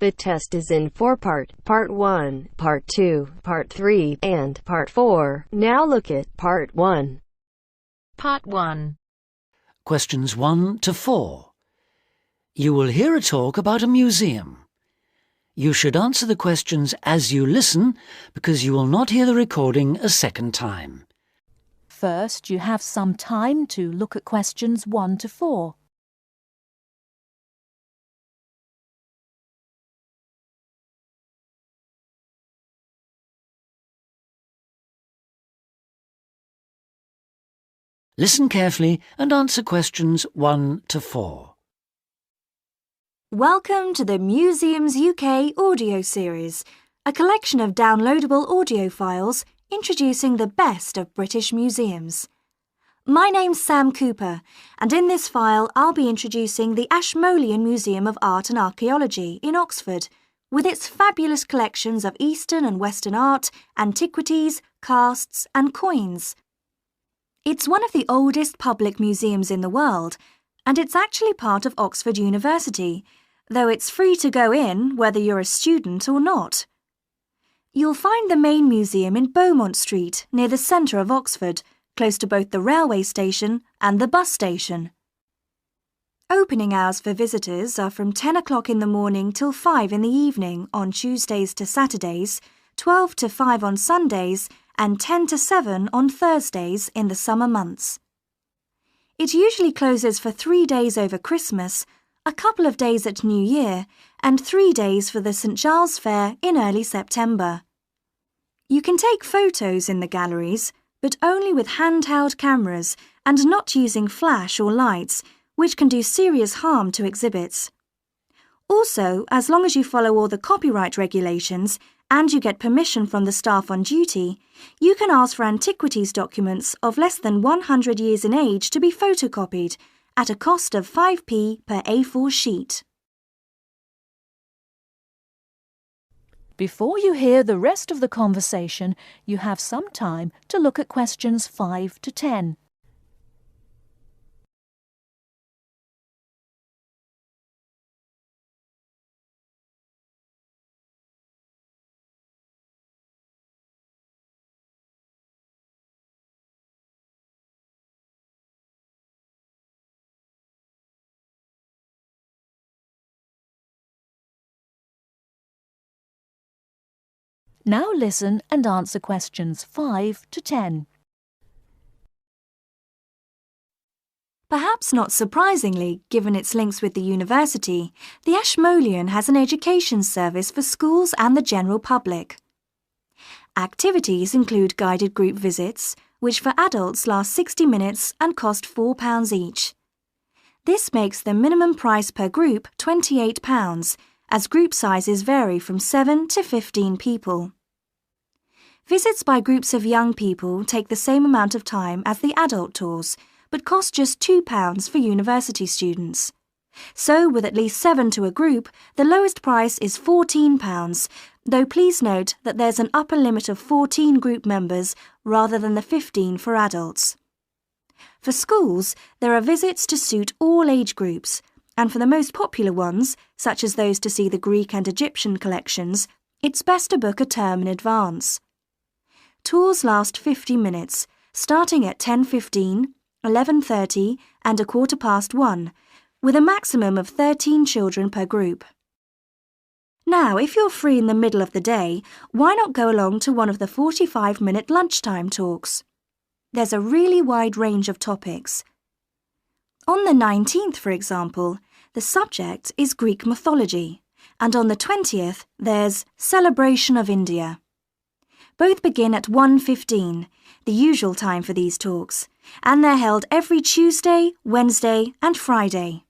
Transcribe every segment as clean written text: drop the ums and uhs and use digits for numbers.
The test is in 4 parts: Part 1, Part 2, Part 3, and Part 4. Now look at Part 1. Part 1. Questions 1 to 4. You will hear a talk about a museum. You should answer the questions as you listen because you will not hear the recording a second time. First, you have some time to look at questions 1 to 4. Listen carefully and answer questions 1 to 4. Welcome to the Museums UK audio series, a collection of downloadable audio files introducing the best of British museums. My name's Sam Cooper, and in this file I'll be introducing the Ashmolean Museum of Art and Archaeology in Oxford, with its fabulous collections of Eastern and Western art, antiquities, casts and coins. It's one of the oldest public museums in the world, and it's actually part of Oxford University, though it's free to go in whether you're a student or not. You'll find the main museum in Beaumont Street, near the centre of Oxford, close to both the railway station and the bus station. Opening hours for visitors are from 10 o'clock in the morning till 5 in the evening on Tuesdays to Saturdays, 12 to 5 on Sundays, and 10 to 7 on Thursdays in the summer months. It usually closes for 3 days over Christmas, a couple of days at New Year, and 3 days for the St Giles Fair in early September. You can take photos in the galleries, but only with handheld cameras and not using flash or lights, which can do serious harm to exhibits. Also, as long as you follow all the copyright regulations and you get permission from the staff on duty, you can ask for antiquities documents of less than 100 years in age to be photocopied at a cost of 5p per A4 sheet. Before you hear the rest of the conversation, you have some time to look at questions 5 to 10. Now listen and answer questions 5 to 10. Perhaps not surprisingly, given its links with the university, the Ashmolean has an education service for schools and the general public. Activities include guided group visits, which for adults last 60 minutes and cost £4 each. This makes the minimum price per group £28, as group sizes vary from 7 to 15 people. Visits by groups of young people take the same amount of time as the adult tours, but cost just £2 for university students. So, with at least 7 to a group, the lowest price is £14, though please note that there's an upper limit of 14 group members rather than the 15 for adults. For schools, there are visits to suit all age groups, and for the most popular ones, such as those to see the Greek and Egyptian collections, it's best to book a term in advance. Tours last 50 minutes, starting at 10:15, 11:30 and 1:15, with a maximum of 13 children per group. Now, if you're free in the middle of the day, why not go along to one of the 45-minute lunchtime talks? There's a really wide range of topics. On the 19th, for example, the subject is Greek mythology, and on the 20th, there's Celebration of India. Both begin at 1:15, the usual time for these talks, and they're held every Tuesday, Wednesday and Friday.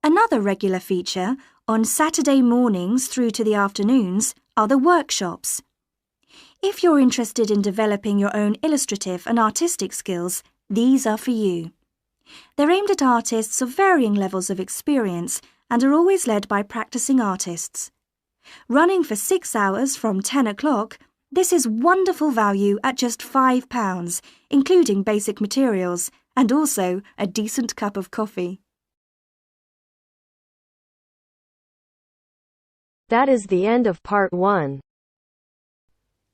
Another regular feature, on Saturday mornings through to the afternoons, are the workshops. If you're interested in developing your own illustrative and artistic skills, these are for you. They're aimed at artists of varying levels of experience and are always led by practicing artists. Running for 6 hours from 10 o'clock, this is wonderful value at just £5, including basic materials, and also a decent cup of coffee. That is the end of part 1.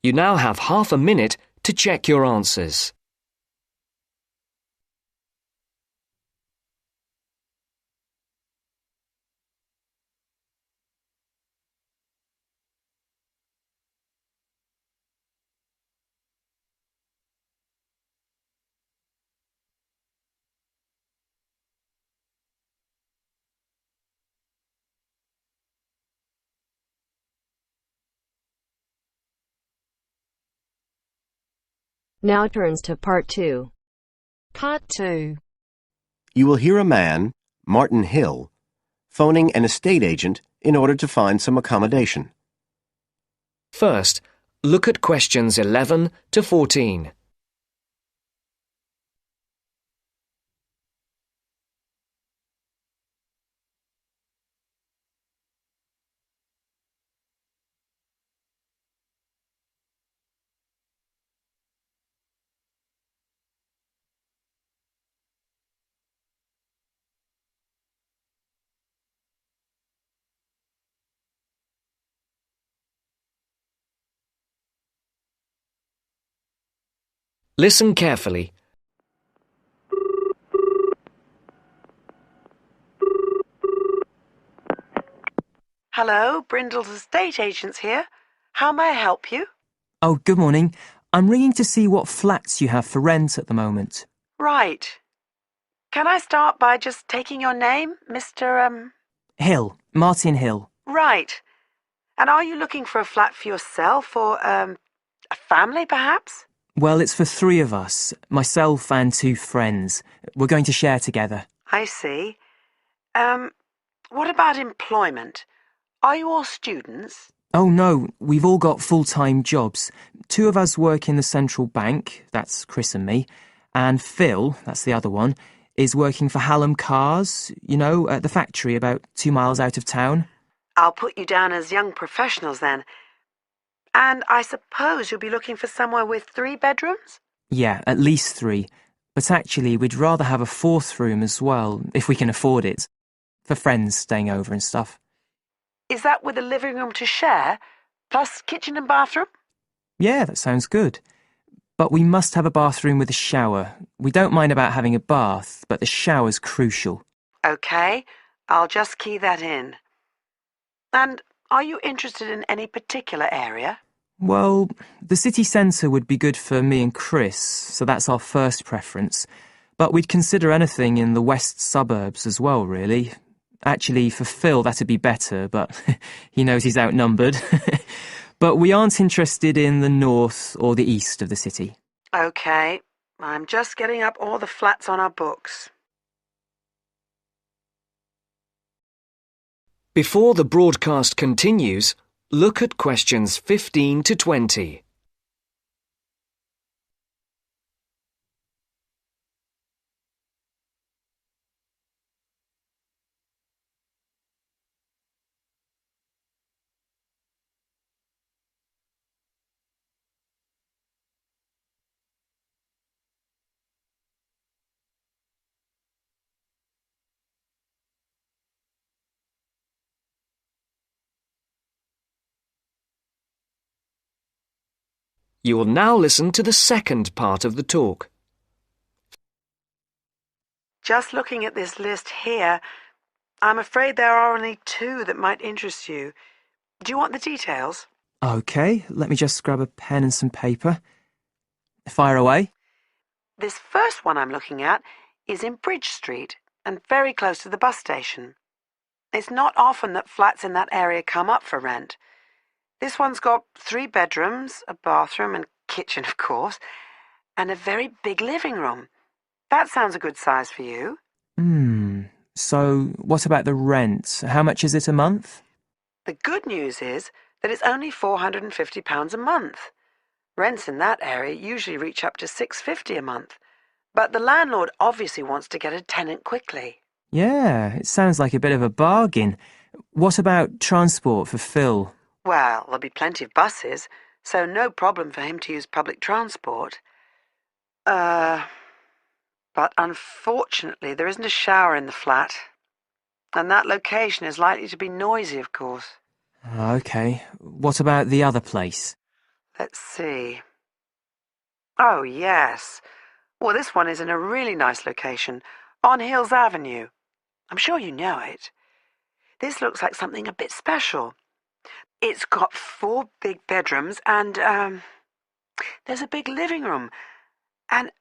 You now have half a minute to check your answers. Now turns to part 2. Part 2. You will hear a man, Martin Hill, phoning an estate agent in order to find some accommodation. First, look at questions 11 to 14. Listen carefully. Hello, Brindle's estate agents here. How may I help you? Oh, good morning. I'm ringing to see what flats you have for rent at the moment. Right. Can I start by just taking your name, Mr. Hill, Martin Hill. Right. And are you looking for a flat for yourself or, a family, perhaps? Well, it's for 3 of us, myself and 2 friends. We're going to share together. I see. What about employment? Are you all students? Oh no, we've all got full-time jobs. 2 of us work in the central bank, that's Chris and me, and Phil, that's the other one, is working for Hallam Cars, you know, at the factory about 2 miles out of town. I'll put you down as young professionals then. And I suppose you'll be looking for somewhere with 3 bedrooms? Yeah, at least 3. But actually, we'd rather have a 4th room as well, if we can afford it, for friends staying over and stuff. Is that with a living room to share, plus kitchen and bathroom? Yeah, that sounds good. But we must have a bathroom with a shower. We don't mind about having a bath, but the shower's crucial. OK, I'll just key that in. And are you interested in any particular area? Well, the city centre would be good for me and Chris, so that's our first preference. But we'd consider anything in the west suburbs as well, really. Actually, for Phil, that'd be better, but he knows he's outnumbered. But we aren't interested in the north or the east of the city. OK, I'm just getting up all the flats on our books. Before the broadcast continues, look at questions 15 to 20. You will now listen to the second part of the talk. Just looking at this list here, I'm afraid there are only 2 that might interest you. Do you want the details? OK, let me just grab a pen and some paper. Fire away. This first one I'm looking at is in Bridge Street and very close to the bus station. It's not often that flats in that area come up for rent. This one's got 3 bedrooms, a bathroom and kitchen, of course, and a very big living room. That sounds a good size for you. So what about the rent? How much is it a month? The good news is that it's only £450 a month. Rents in that area usually reach up to $650 a month. But the landlord obviously wants to get a tenant quickly. Yeah, it sounds like a bit of a bargain. What about transport for Phil? Well, there'll be plenty of buses, so no problem for him to use public transport. But unfortunately there isn't a shower in the flat. And that location is likely to be noisy, of course. OK. What about the other place? Let's see. Oh, yes. Well, this one is in a really nice location, on Hills Avenue. I'm sure you know it. This looks like something a bit special. It's got 4 big bedrooms and, there's a big living room. And,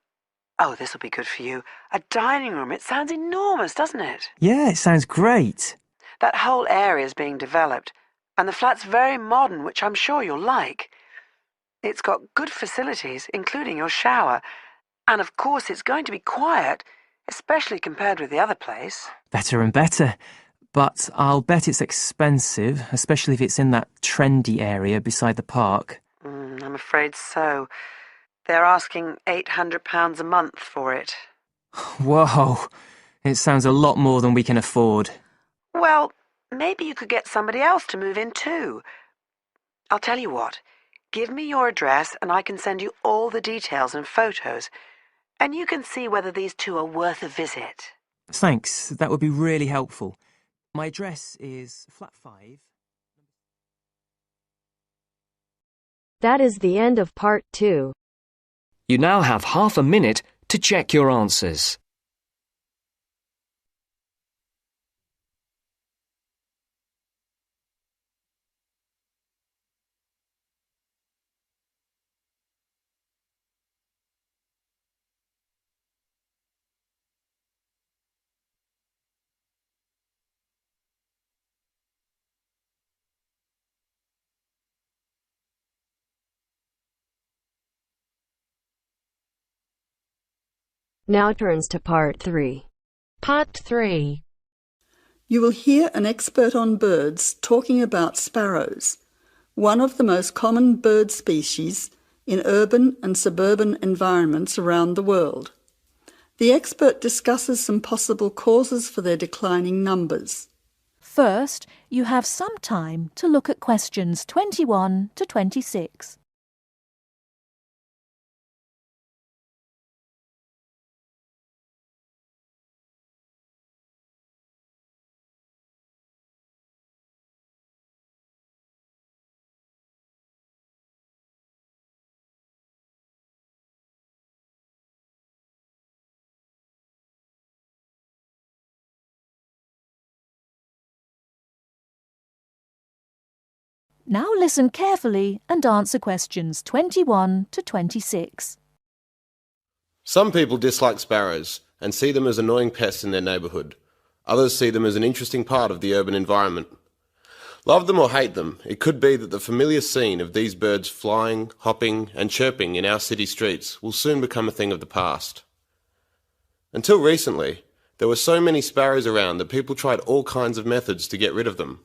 oh, this'll be good for you, a dining room. It sounds enormous, doesn't it? Yeah, it sounds great. That whole area is being developed, and the flat's very modern, which I'm sure you'll like. It's got good facilities, including your shower, and of course it's going to be quiet, especially compared with the other place. Better and better. But I'll bet it's expensive, especially if it's in that trendy area beside the park. I'm afraid so. They're asking £800 a month for it. Whoa, it sounds a lot more than we can afford. Well, maybe you could get somebody else to move in too. I'll tell you what, give me your address and I can send you all the details and photos, and you can see whether these two are worth a visit. Thanks, that would be really helpful. My address is flat 5. That is the end of part 2. You now have half a minute to check your answers. Now turns to part 3. Part 3. You will hear an expert on birds talking about sparrows, one of the most common bird species in urban and suburban environments around the world. The expert discusses some possible causes for their declining numbers. First, you have some time to look at questions 21 to 26. Now listen carefully and answer questions 21 to 26. Some people dislike sparrows and see them as annoying pests in their neighbourhood. Others see them as an interesting part of the urban environment. Love them or hate them, it could be that the familiar scene of these birds flying, hopping and chirping in our city streets will soon become a thing of the past. Until recently, there were so many sparrows around that people tried all kinds of methods to get rid of them.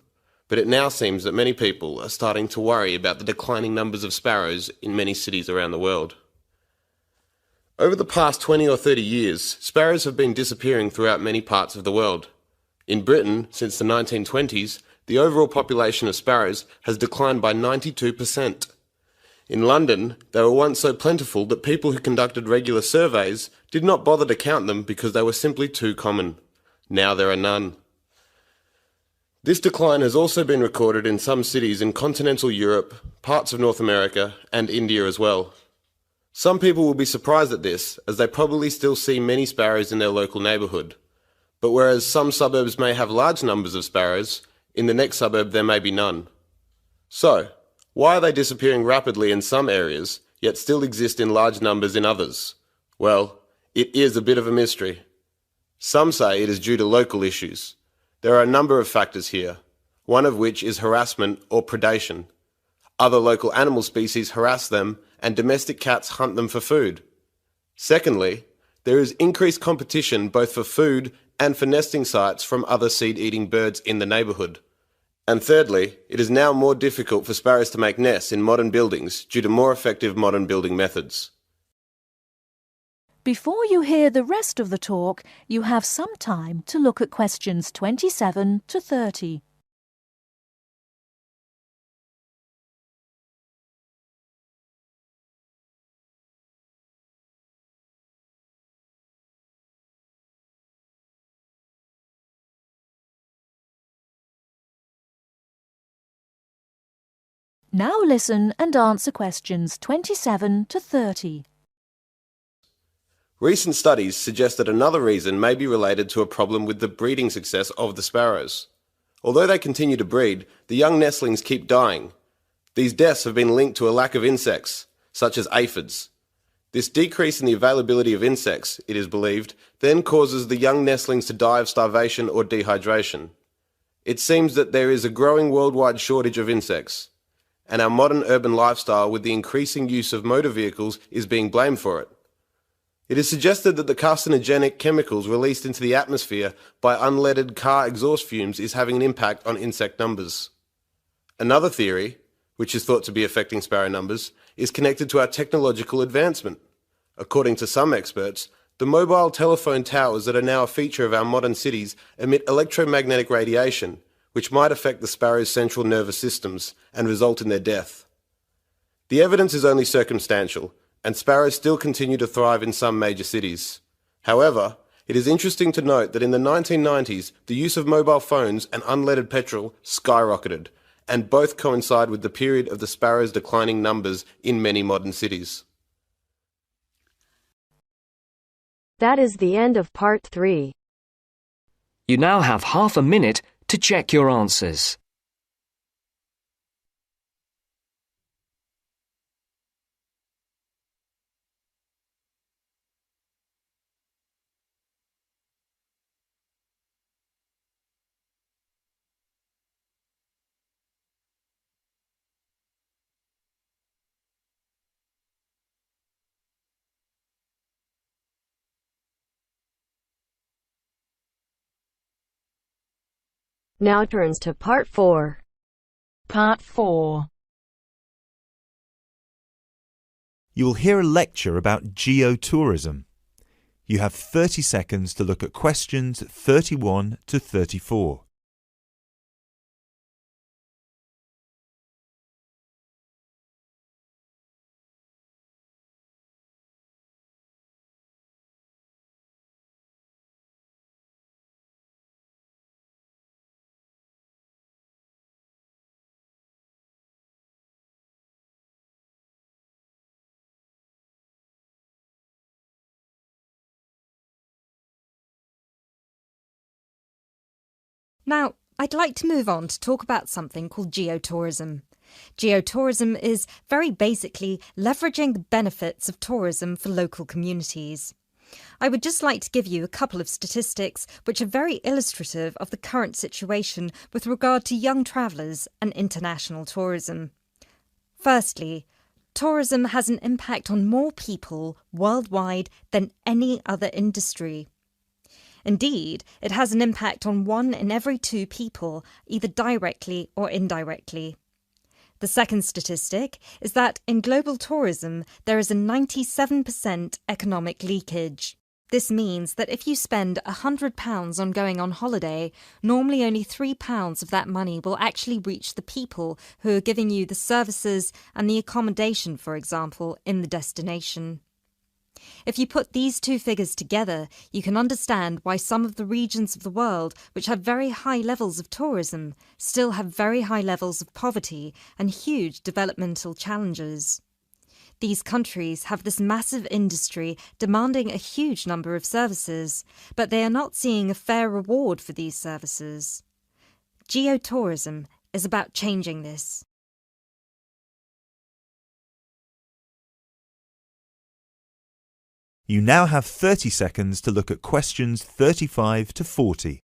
But it now seems that many people are starting to worry about the declining numbers of sparrows in many cities around the world. Over the past 20 or 30 years, sparrows have been disappearing throughout many parts of the world. In Britain, since the 1920s, the overall population of sparrows has declined by 92%. In London, they were once so plentiful that people who conducted regular surveys did not bother to count them because they were simply too common. Now there are none. This decline has also been recorded in some cities in continental Europe, parts of North America, and India as well. Some people will be surprised at this, as they probably still see many sparrows in their local neighbourhood. But whereas some suburbs may have large numbers of sparrows, in the next suburb there may be none. So, why are they disappearing rapidly in some areas, yet still exist in large numbers in others? Well, it is a bit of a mystery. Some say it is due to local issues. There are a number of factors here, one of which is harassment or predation. Other local animal species harass them and domestic cats hunt them for food. Secondly, there is increased competition both for food and for nesting sites from other seed-eating birds in the neighbourhood. And thirdly, it is now more difficult for sparrows to make nests in modern buildings due to more effective modern building methods. Before you hear the rest of the talk, you have some time to look at questions 27 to 30. Now listen and answer questions 27 to 30. Recent studies suggest that another reason may be related to a problem with the breeding success of the sparrows. Although they continue to breed, the young nestlings keep dying. These deaths have been linked to a lack of insects, such as aphids. This decrease in the availability of insects, it is believed, then causes the young nestlings to die of starvation or dehydration. It seems that there is a growing worldwide shortage of insects, and our modern urban lifestyle with the increasing use of motor vehicles is being blamed for it. It is suggested that the carcinogenic chemicals released into the atmosphere by unleaded car exhaust fumes is having an impact on insect numbers. Another theory, which is thought to be affecting sparrow numbers, is connected to our technological advancement. According to some experts, the mobile telephone towers that are now a feature of our modern cities emit electromagnetic radiation, which might affect the sparrows' central nervous systems and result in their death. The evidence is only circumstantial, and sparrows still continue to thrive in some major cities. However, it is interesting to note that in the 1990s, the use of mobile phones and unleaded petrol skyrocketed, and both coincide with the period of the sparrows' declining numbers in many modern cities. That is the end of part 3. You now have half a minute to check your answers. Now turns to part 4. Part 4. You will hear a lecture about geotourism. You have 30 seconds to look at questions 31 to 34. Now, I'd like to move on to talk about something called geotourism. Geotourism is very basically leveraging the benefits of tourism for local communities. I would just like to give you a couple of statistics which are very illustrative of the current situation with regard to young travellers and international tourism. Firstly, tourism has an impact on more people worldwide than any other industry. Indeed, it has an impact on 1 in every 2 people, either directly or indirectly. The second statistic is that in global tourism, there is a 97% economic leakage. This means that if you spend £100 on going on holiday, normally only £3 of that money will actually reach the people who are giving you the services and the accommodation, for example, in the destination. If you put these two figures together, you can understand why some of the regions of the world which have very high levels of tourism still have very high levels of poverty and huge developmental challenges. These countries have this massive industry demanding a huge number of services, but they are not seeing a fair reward for these services. Geotourism is about changing this. You now have 30 seconds to look at questions 35 to 40.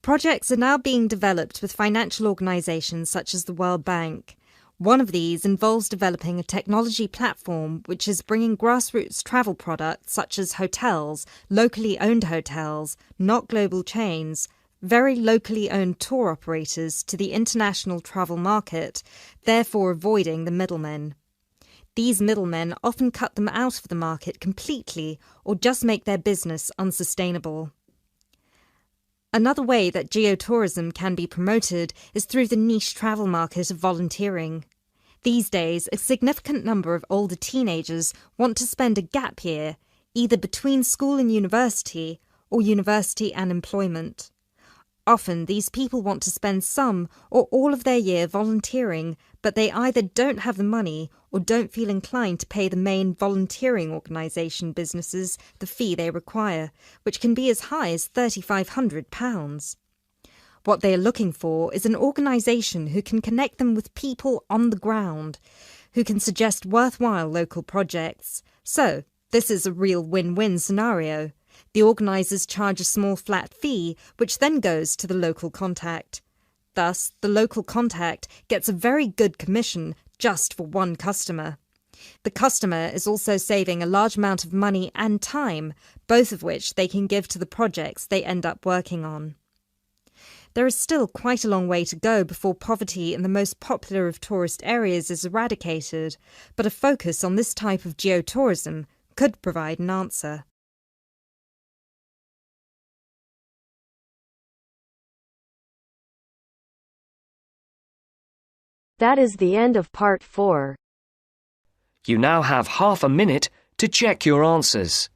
Projects are now being developed with financial organisations such as the World Bank. One of these involves developing a technology platform which is bringing grassroots travel products such as hotels, locally owned hotels, not global chains, very locally owned tour operators to the international travel market, therefore avoiding the middlemen. These middlemen often cut them out of the market completely or just make their business unsustainable. Another way that geotourism can be promoted is through the niche travel market of volunteering. These days, a significant number of older teenagers want to spend a gap year, either between school and university or university and employment. Often, these people want to spend some or all of their year volunteering, but they either don't have the money or don't feel inclined to pay the main volunteering organisation businesses the fee they require, which can be as high as £3,500. What they are looking for is an organisation who can connect them with people on the ground, who can suggest worthwhile local projects. So, this is a real win-win scenario. The organisers charge a small flat fee, which then goes to the local contact. Thus, the local contact gets a very good commission just for one customer. The customer is also saving a large amount of money and time, both of which they can give to the projects they end up working on. There is still quite a long way to go before poverty in the most popular of tourist areas is eradicated, but a focus on this type of geotourism could provide an answer. That is the end of part 4. You now have half a minute to check your answers.